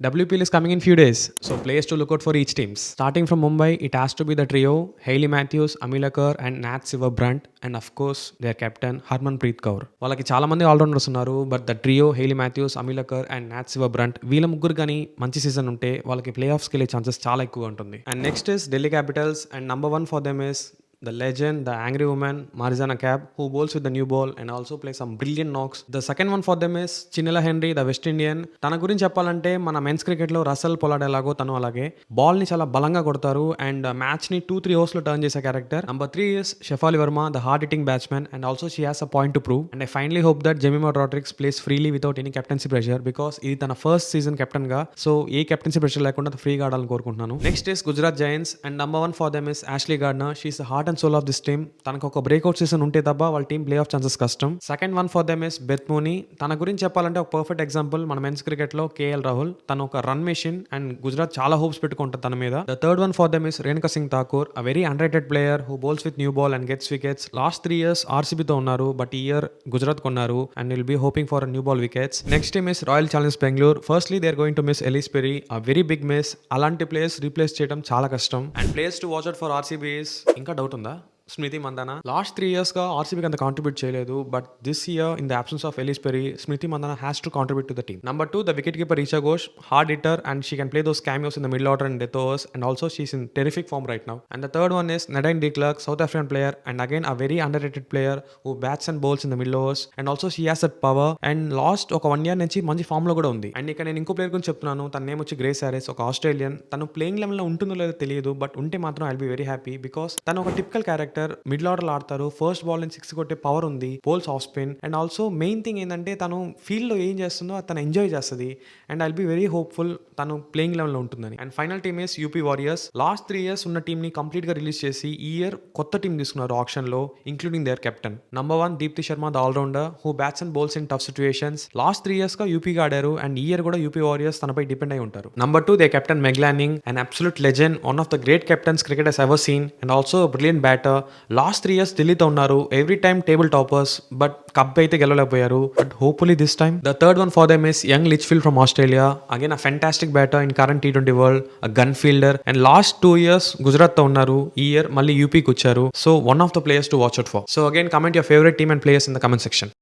WPL is coming in few days, so players to look out for each teams. Starting from Mumbai, it has to be the trio: Hailey Matthews, Amilakar, and Nat Silverbrunt, and of course their captain Harmanpreet Kaur. వాళ్ళకి చాలా మంది all rounders ఉన్నారు, but the trio Hayley Matthews, Amelia Kerr and Nat Sciver Brunt వీళ్ళ ముగ్గురు కానీ మంచి season ఉంటే వాళ్ళకి ప్లే ఆఫ్స్కి వెళ్ళే ఛాన్సెస్ చాలా ఎక్కువ ఉంటుంది. And next is Delhi Capitals, and number 1 for them is the legend, the angry woman, Marizana Cab, who bowls with the new ball and also plays some brilliant knocks. The second one for them is Chinela Henry, the West Indian. తన గురించి చెప్పాలంటే మన men's క్రికెట్లో Russell Pollard ఎలాగో తను అలాగే బాల్ని చాలా బలంగా కొడతారు అండ్ మ్యాచ్ని 2-3 ఓవర్స్లో టర్న్ చేసే character. Number 3 is Shefali Varma, the hard hitting batsman, and also she has a point to prove. And I finally hope that Jemima Rodriguez plays freely without any captaincy pressure, because ఇది తన first season captain గా, so ఏ captaincy pressure లేకుండా ఫ్రీగా ఆడాలని కోరుకుంటున్నాను. Next is Gujarat giants, and number 1 for them is Ashleigh Gardner. She is the heart and soul of this team. తనకు ఒక బ్రేక్అవుట్ సీజన్ ఉంటే తప్ప వాళ్ళ టీం ప్లే ఆఫ్ ఛాన్సెస్ కష్టం. Second one for them is Beth Mooney. తన గురించి చెప్పాలంటే ఒక పర్ఫెక్ట్ ఎగ్జాంపుల్ మన మెన్స్ క్రికెట్ లో కేఎల్ రాహుల్. తను ఒక రన్ మెషిన్ అండ్ గుజరాత్ చాలా హోప్స్ పెట్టుకుంటారు తన మీద. The third one for them is Renuka Singh Thakur, a very underrated player who bowls with new ball and gets wickets. Last 3 years ఆర్సీబీతో ఉన్నారు, బట్ ఈ ఇయర్ గుజరాత్ కొన్నారు and will be hoping for new ball wickets. Next team is Royal Challengers Bengaluru. Firstly they are going to miss Ellyse Perry, a very big miss. అలాంటి players replace చేయడం చాలా కష్టం. And players to watch out for RCB is, ఇంకా doubt ఉందా, స్మృతి Mandanna. Last 3 years గా ఆర్సీబీకి అంత contribute చేయలేదు, but this year in the absence of Ellyse Perry, Smriti Mandhana has to contribute to the team. Number 2 the wicket keeper Isha Ghosh, hard hitter and she can play those cameos in the middle order and death overs, and also she's in terrific form right now. And the third one is Nadine de Klerk, South African player and again a very underrated player who bats and bowls in the middle overs, and also she has that power. And last ఒక 1 year నుంచి మంచి form లో కూడా ఉంది. And ఇక్కడ నేను ఇంకో player గురించి చెప్తున్నాను, తన నేమ్ వచ్చి గ్రేస్ హారిస్, ఒక ఆస్ట్రేలియన్. తను ప్లేయింగ్ లెవెల్ లో ఉంటుందో లేదో తెలియదు, బట్ ఉంటే మాత్రం I'll be very happy, because తను ఒక టిపికల్ క్యారెక్టర్. మిడిల్ ఆర్డర్ ఆడతారు, ఫస్ట్ బాల్ నుంచి 6 కొట్టే పవర్ ఉంది, bowls off spin, and also main thing ఏంటంటే తను ఫీల్డ్ లో ఏం చేస్తుందో అది తను ఎంజాయ్ చేస్తుంది. And I'll be very hopeful తను ప్లేయింగ్ లెవెల్ లో ఉంటుందని. And final team is UP Warriors. Last 3 years ఉన్న టీమ్ ని కంప్లీట్ గా రిలీజ్ చేసి ఈ ఇయర్ కొత్త టీం తీసుకున్నారు ఆప్షన్ లో, including their captain. Number 1 Deepti Sharma, the all rounder who bats and bowls in tough situations. Last 3 years గా యూపీగా ఆడారు అండ్ ఈ ఇయర్ కూడా యూపీ వారియర్స్ తనపై డిపెండ్ అయి ఉంటారు. Number 2 they captain Meg Lanning, an absolute legend, one of the great captains cricket has ever seen, and also brilliant batter. Last 3 years ఢిల్లీతో ఉన్నారు, every time table toppers, but cup అయితే గెలవలేకపోయారు, but hopefully this time. The third one for them is young Litchfield from Australia, again a fantastic batter in current T20 world, a gun fielder. And last 2 years Gujarat తో ఉన్నారు, ఈ year మళ్ళీ యూపీకి వచ్చారు. So one of the players to watch out for. So again comment your favourite team and players in the comment section.